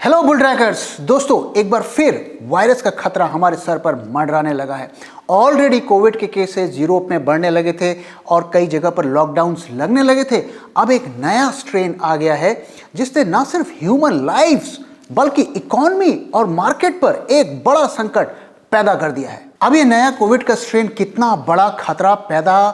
Hello bull trackers दोस्तों, एक बार फिर वायरस का खतरा हमारे सर पर मंडराने लगा है। ऑलरेडी कोविड के केसेस यूरोप में बढ़ने लगे थे और कई जगह पर लॉकडाउन्स लगने लगे थे। अब एक नया स्ट्रेन आ गया है जिसने न सिर्फ ह्यूमन लाइफ्स बल्कि इकोनॉमी और मार्केट पर एक बड़ा संकट पैदा कर दिया है। अब ये नया कोविड का स्ट्रेन कितना बड़ा खतरा पैदा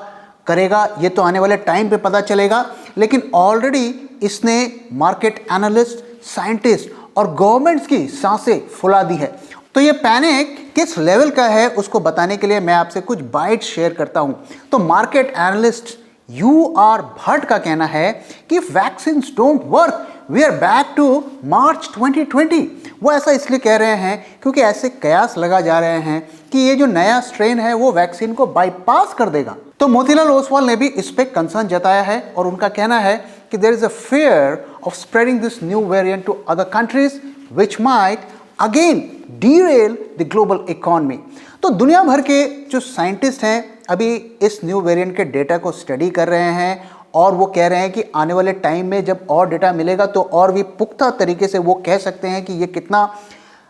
करेगा ये तो आने वाले टाइम पे पता चलेगा, लेकिन ऑलरेडी इसने मार्केट एनालिस्ट, साइंटिस्ट और गवर्नमेंट्स की सांसें फुला दी है। तो ये पैनिक किस लेवल का है उसको बताने के लिए मैं आपसे कुछ बाइट शेयर करता हूं। तो मार्केट एनालिस्ट UR भट्ट का कहना है कि vaccine don't work, we are back to March 2020। वो ऐसा इसलिए कह रहे हैं क्योंकि ऐसे कयास लगा जा रहे हैं कि ये जो नया स्ट्रेन है वो वैक्सीन को बाईपास कर देगा। तो मोतीलाल ओसवाल ने भी इस पे कंसर्न जताया है और उनका कहना है कि there is a fear of spreading this new variant to other countries which might again derail the global economy. तो दुनिया भर के जो साइंटिस्ट हैं अभी इस न्यू वेरिएंट के डेटा को स्टडी कर रहे हैं और वो कह रहे हैं कि आने वाले टाइम में जब और डेटा मिलेगा तो और भी पुख्ता तरीके से वो कह सकते हैं कि ये कितना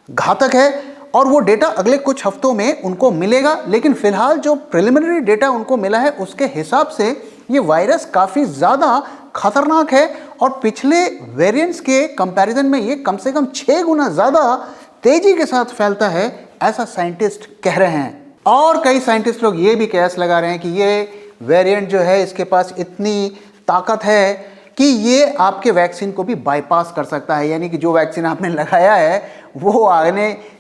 घातक है, और वो डेटा अगले कुछ हफ्तों में उनको मिलेगा। लेकिन फिलहाल जो प्रिलिमिनरी डेटा उनको मिला है उसके हिसाब से ये वायरस काफ़ी ज़्यादा खतरनाक है और पिछले वेरिएंट्स के कंपैरिजन में ये कम से कम 6 गुना ज़्यादा तेजी के साथ फैलता है, ऐसा साइंटिस्ट कह रहे हैं। और कई साइंटिस्ट लोग ये भी कयास लगा रहे हैं कि ये वेरिएंट जो है इसके पास इतनी ताकत है कि ये आपके वैक्सीन को भी बाईपास कर सकता है, यानी कि जो वैक्सीन आपने लगाया है वो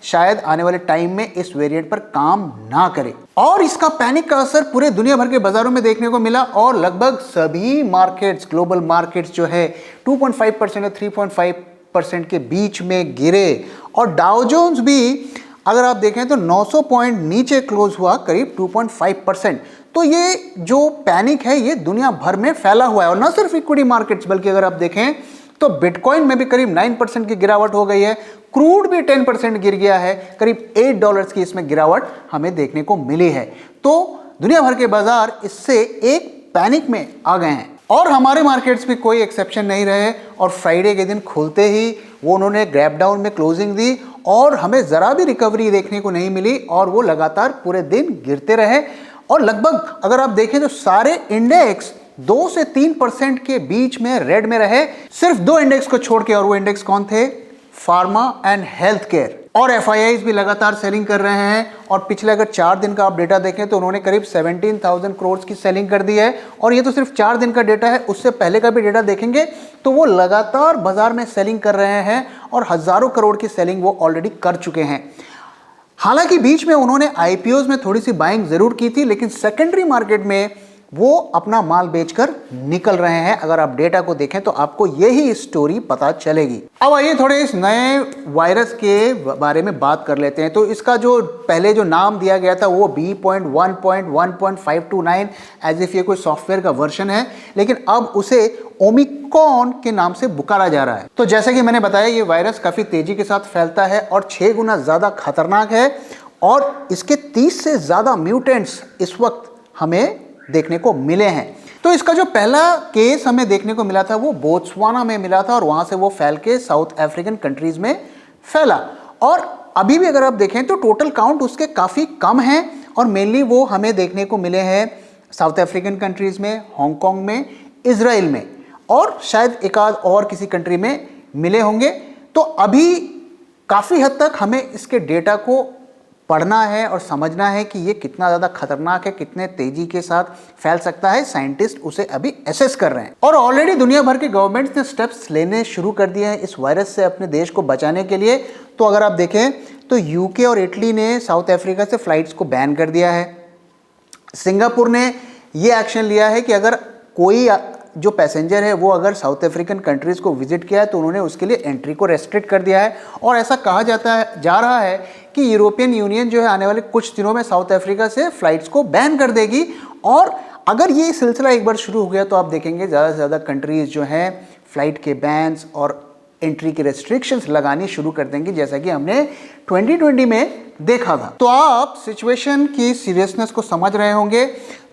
शायद आने वाले टाइम में इस वेरिएंट पर काम ना करे। और इसका पैनिक का असर पूरे दुनिया भर के बाजारों में देखने को मिला और लगभग सभी मार्केट्स, ग्लोबल मार्केट्स जो है 2.5% और 3.5% के बीच में गिरे। और डाउ जोन्स भी अगर आप देखें तो 900 पॉइंट नीचे क्लोज हुआ, करीब 2.5%। तो ये जो पैनिक है ये दुनिया भर में फैला हुआ है और न सिर्फ इक्विटी मार्केट्स बल्कि अगर आप देखें तो बिटकॉइन में भी करीब 9% की गिरावट हो गई है, क्रूड भी 10% गिर गया है, करीब $8 की इसमें गिरावट हमें देखने को मिली है। तो दुनिया भर के बाजार इससे एक पैनिक में आ गए हैं और हमारे मार्केट्स भी कोई एक्सेप्शन नहीं रहे। और फ्राइडे के दिन खुलते ही वो उन्होंने गैप डाउन में क्लोजिंग दी और हमें ज़रा भी रिकवरी देखने को नहीं मिली और वो लगातार पूरे दिन गिरते रहे। और लगभग अगर आप देखें तो सारे इंडेक्स 2 से 3% के बीच में रेड में रहे, सिर्फ 2 इंडेक्स को छोड़ के। और वो इंडेक्स कौन थे? Pharma and health care. और FIIs भी लगातार सेलिंग कर रहे हैं और पिछले अगर 4 दिन का आप डेटा देखें तो उन्होंने करीब 17,000 करोड़ की सेलिंग कर दी है। और ये तो सिर्फ 4 दिन का डेटा है, उससे पहले का भी डेटा देखेंगे तो वो लगातार बाजार में सेलिंग कर रहे हैं और हजारों करोड़ की सेलिंग वो ऑलरेडी कर चुके हैं। हालांकि बीच में उन्होंने IPOs में थोड़ी सी बाइंग जरूर की थी, लेकिन सेकेंडरी मार्केट में वो अपना माल बेचकर निकल रहे हैं। अगर आप डेटा को देखें तो आपको यही स्टोरी पता चलेगी। अब आइए थोड़े इस नए वायरस के बारे में बात कर लेते हैं। तो इसका जो पहले जो नाम दिया गया था वो B.1.1.529 एज इफ ये कोई सॉफ्टवेयर का वर्जन है, लेकिन अब उसे ओमिक्रॉन के नाम से पुकारा जा रहा है। तो जैसे कि मैंने बताया ये वायरस काफी तेजी के साथ फैलता है और 6 गुना ज्यादा खतरनाक है और इसके 30 से ज्यादा म्यूटेंट्स इस वक्त हमें देखने को मिले हैं। तो इसका जो पहला केस हमें देखने को मिला था वो बोत्सवाना में मिला था और वहां से वो फैल के साउथ अफ्रीकन कंट्रीज में फैला। और अभी भी अगर आप देखें तो टोटल काउंट उसके काफी कम है और मेनली वो हमें देखने को मिले हैं साउथ अफ्रीकन कंट्रीज में, हांगकांग में, इजराइल में और शायद एक आध और किसी कंट्री में मिले होंगे। तो अभी काफी हद तक हमें इसके डेटा को पढ़ना है और समझना है कि ये कितना ज़्यादा खतरनाक है, कितने तेजी के साथ फैल सकता है। साइंटिस्ट उसे अभी एसेस कर रहे हैं और ऑलरेडी दुनिया भर के गवर्नमेंट्स ने स्टेप्स लेने शुरू कर दिए हैं इस वायरस से अपने देश को बचाने के लिए। तो अगर आप देखें तो UK और इटली ने साउथ अफ्रीका से फ्लाइट्स को बैन कर दिया है। सिंगापुर ने ये एक्शन लिया है कि अगर कोई जो पैसेंजर है वो अगर साउथ अफ्रीकन कंट्रीज़ को विजिट किया है तो उन्होंने उसके लिए एंट्री को रेस्ट्रिक्ट कर दिया है। और ऐसा कहा जा रहा है कि यूरोपियन यूनियन जो है आने वाले कुछ दिनों में साउथ अफ्रीका से फ्लाइट्स को बैन कर देगी। और अगर ये सिलसिला एक बार शुरू हो गया तो आप देखेंगे ज़्यादा से ज़्यादा कंट्रीज़ जो हैं फ्लाइट के बैन्स और एंट्री के रेस्ट्रिक्शंस लगानी शुरू कर देंगे, जैसा कि हमने 2020 में देखा था। तो आप सिचुएशन की सीरियसनेस को समझ रहे होंगे।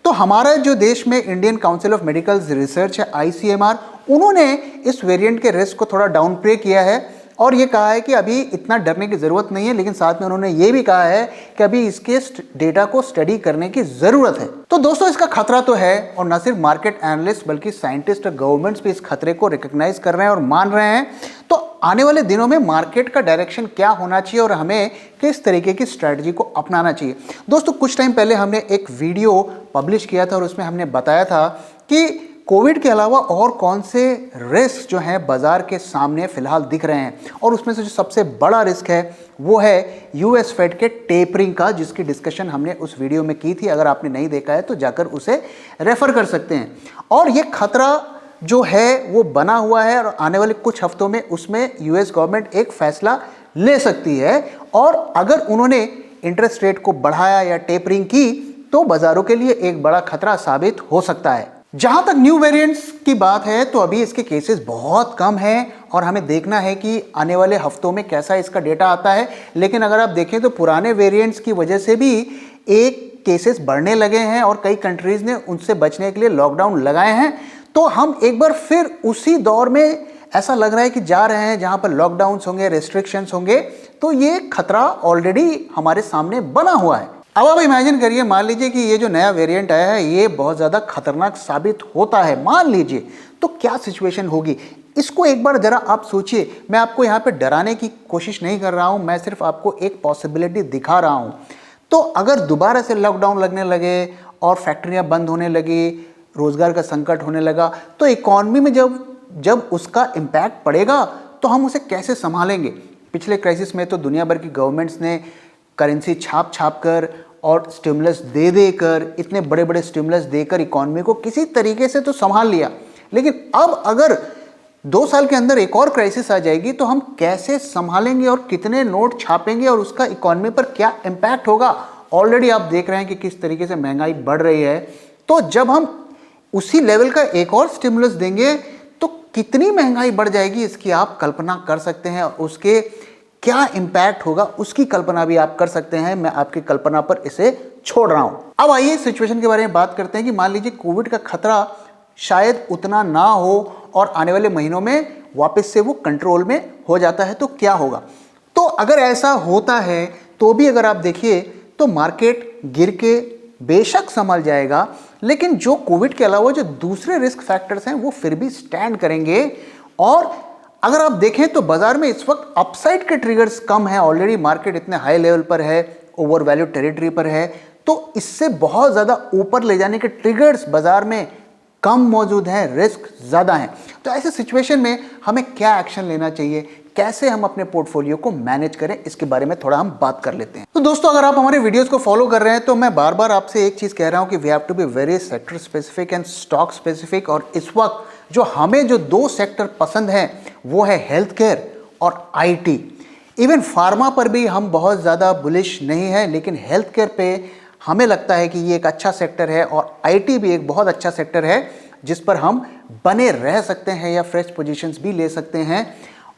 तो हमारा जो देश में Indian council of medical research है ICMR, उन्होंने इस वेरिएंट के रिस्क को थोड़ा डाउन प्ले किया है और ये कहा है कि अभी इतना डरने की ज़रूरत नहीं है, लेकिन साथ में उन्होंने ये भी कहा है कि अभी इसके डेटा को स्टडी करने की ज़रूरत है। तो दोस्तों इसका खतरा तो है, और न सिर्फ मार्केट एनालिस्ट बल्कि साइंटिस्ट और गवर्नमेंट्स भी इस खतरे को रिकॉग्नाइज कर रहे हैं और मान रहे हैं। तो आने वाले दिनों में मार्केट का डायरेक्शन क्या होना चाहिए और हमें किस तरीके की स्ट्रैटेजी को अपनाना चाहिए। दोस्तों कुछ टाइम पहले हमने एक वीडियो पब्लिश किया था और उसमें हमने बताया था कि कोविड के अलावा और कौन से रिस्क जो हैं बाजार के सामने फिलहाल दिख रहे हैं, और उसमें से जो सबसे बड़ा रिस्क है वो है यूएस फेड के टेपरिंग का, जिसकी डिस्कशन हमने उस वीडियो में की थी। अगर आपने नहीं देखा है तो जाकर उसे रेफर कर सकते हैं। और ये खतरा जो है वो बना हुआ है और आने वाले कुछ हफ्तों में उसमें यूएस गवर्नमेंट एक फैसला ले सकती है, और अगर उन्होंने इंटरेस्ट रेट को बढ़ाया या टेपरिंग की तो बाजारों के लिए एक बड़ा खतरा साबित हो सकता है। जहां तक न्यू वेरिएंट्स की बात है तो अभी इसके केसेस बहुत कम हैं और हमें देखना है कि आने वाले हफ्तों में कैसा इसका डेटा आता है। लेकिन अगर आप देखें तो पुराने वेरिएंट्स की वजह से भी एक केसेस बढ़ने लगे हैं और कई कंट्रीज ने उनसे बचने के लिए लॉकडाउन लगाए हैं। तो हम एक बार फिर उसी दौर में ऐसा लग रहा है कि जा रहे हैं जहां पर लॉकडाउन्स होंगे, रेस्ट्रिक्शंस होंगे। तो ये खतरा ऑलरेडी हमारे सामने बना हुआ है। अब आप इमेजिन करिए, मान लीजिए कि ये जो नया वेरिएंट आया है ये बहुत ज़्यादा खतरनाक साबित होता है, मान लीजिए, तो क्या सिचुएशन होगी। इसको एक बार ज़रा आप सोचिए। मैं आपको यहाँ पे डराने की कोशिश नहीं कर रहा हूँ, मैं सिर्फ आपको एक पॉसिबिलिटी दिखा रहा हूँ। तो अगर दोबारा से लॉकडाउन लगने लगे और फैक्ट्रियाँ बंद होने लगी, रोज़गार का संकट होने लगा, तो इकॉनमी में जब उसका इम्पैक्ट पड़ेगा तो हम उसे कैसे संभालेंगे। पिछले क्राइसिस में तो दुनिया भर की गवर्नमेंट्स ने करेंसी छाप कर और स्टिमुलस दे कर, इतने बड़े बड़े स्टिमुलस देकर इकॉनमी को किसी तरीके से तो संभाल लिया। लेकिन अब अगर 2 साल के अंदर एक और क्राइसिस आ जाएगी तो हम कैसे संभालेंगे और कितने नोट छापेंगे और उसका इकॉनमी पर क्या इम्पैक्ट होगा। ऑलरेडी आप देख रहे हैं कि किस तरीके से महंगाई बढ़ रही है। तो जब हम उसी लेवल का एक और स्टिमुलस देंगे तो कितनी महंगाई बढ़ जाएगी, इसकी आप कल्पना कर सकते हैं। उसके क्या इम्पैक्ट होगा उसकी कल्पना भी आप कर सकते हैं। मैं आपकी कल्पना पर इसे छोड़ रहा हूं। अब आइए सिचुएशन के बारे में बात करते हैं कि मान लीजिए कोविड का खतरा शायद उतना ना हो और आने वाले महीनों में वापस से वो कंट्रोल में हो जाता है तो क्या होगा। तो अगर ऐसा होता है तो भी अगर आप देखिए तो मार्केट गिर के बेशक संभल जाएगा, लेकिन जो कोविड के अलावा जो दूसरे रिस्क फैक्टर्स हैं वो फिर भी स्टैंड करेंगे। और अगर आप देखें तो बाजार में इस वक्त अपसाइड के ट्रिगर्स कम है। ऑलरेडी मार्केट इतने हाई लेवल पर है, ओवर वैल्यू टेरिटरी पर है, तो इससे बहुत ज़्यादा ऊपर ले जाने के ट्रिगर्स बाजार में कम मौजूद हैं, रिस्क ज़्यादा हैं। तो ऐसे सिचुएशन में हमें क्या एक्शन लेना चाहिए, कैसे हम अपने पोर्टफोलियो को मैनेज करें, इसके बारे में थोड़ा हम बात कर लेते हैं। तो दोस्तों अगर आप हमारे वीडियोस को फॉलो कर रहे हैं तो मैं बार बार आपसे एक चीज़ कह रहा हूं कि we have to be very sector specific and stock specific. और इस वक्त जो हमें जो 2 सेक्टर पसंद हैं वो है हेल्थ केयर और आईटी। इवन फार्मा पर भी हम बहुत ज़्यादा बुलिश नहीं है, लेकिन हेल्थ केयर पे हमें लगता है कि ये एक अच्छा सेक्टर है और आईटी भी एक बहुत अच्छा सेक्टर है जिस पर हम बने रह सकते हैं या फ्रेश पोजीशंस भी ले सकते हैं।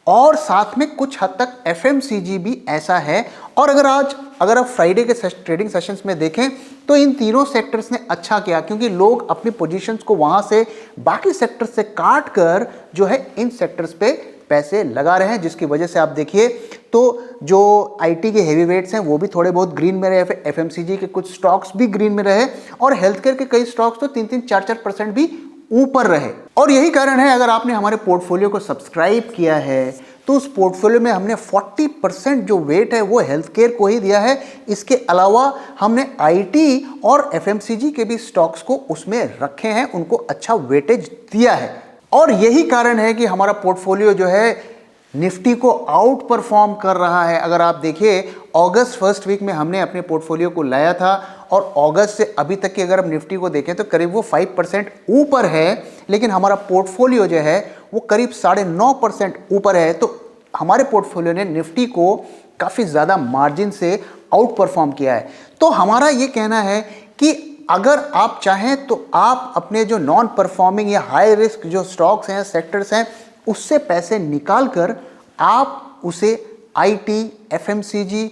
और साथ में कुछ हद तक एफएमसीजी भी ऐसा है। और अगर आप फ्राइडे के ट्रेडिंग सेशंस में देखें तो इन तीनों सेक्टर्स ने अच्छा किया, क्योंकि लोग अपनी पोजीशंस को वहां से बाकी सेक्टर्स से काट कर जो है इन सेक्टर्स पे पैसे लगा रहे हैं, जिसकी वजह से आप देखिए तो जो आईटी के हेवी वेट्स हैं वो भी थोड़े बहुत ग्रीन में रहे, एफएमसीजी के कुछ स्टॉक्स भी ग्रीन में रहे और हेल्थ केयर के कई स्टॉक्स तो 3-3, 4-4% भी ऊपर रहे। और यही कारण है, अगर आपने हमारे पोर्टफोलियो को सब्सक्राइब किया है तो उस पोर्टफोलियो में हमने 40% जो वेट है वो हेल्थ केयर को ही दिया है। इसके अलावा हमने आईटी और एफएमसीजी के भी स्टॉक्स को उसमें रखे हैं, उनको अच्छा वेटेज दिया है। और यही कारण है कि हमारा पोर्टफोलियो जो है निफ्टी को आउट परफॉर्म कर रहा है। अगर आप देखिए अगस्त फर्स्ट वीक में हमने अपने पोर्टफोलियो को लाया था और अगस्त से अभी तक की अगर हम निफ्टी को देखें तो करीब वो 5% ऊपर है, लेकिन हमारा पोर्टफोलियो जो है वो करीब 9.5% ऊपर है। तो हमारे पोर्टफोलियो ने निफ्टी को काफ़ी ज़्यादा मार्जिन से आउट परफॉर्म किया है। तो हमारा ये कहना है कि अगर आप चाहें तो आप अपने जो नॉन परफॉर्मिंग या हाई रिस्क जो स्टॉक्स हैं, सेक्टर्स हैं, उससे पैसे निकाल कर आप उसे आईटी, एफएमसीजी,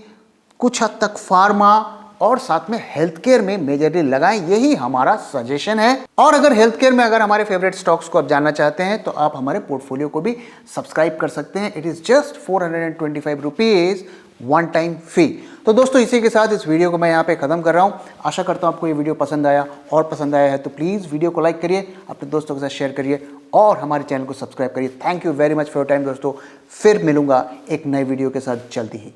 कुछ हद तक फार्मा और साथ में हेल्थ केयर में मेजरली लगाएं, यही हमारा सजेशन है। और अगर हेल्थ केयर में अगर हमारे फेवरेट स्टॉक्स को आप जानना चाहते हैं तो आप हमारे पोर्टफोलियो को भी सब्सक्राइब कर सकते हैं। It is just 425 rupees one time fee. तो दोस्तों इसी के साथ इस वीडियो को मैं यहाँ पे खत्म कर रहा हूँ। आशा करता हूँ आपको ये वीडियो पसंद आया, और पसंद आया है तो प्लीज़ वीडियो को लाइक करिए, अपने दोस्तों के साथ शेयर करिए और हमारे चैनल को सब्सक्राइब करिए। Thank you very much for your time दोस्तों। फिर मिलूंगा एक नए वीडियो के साथ जल्दी ही।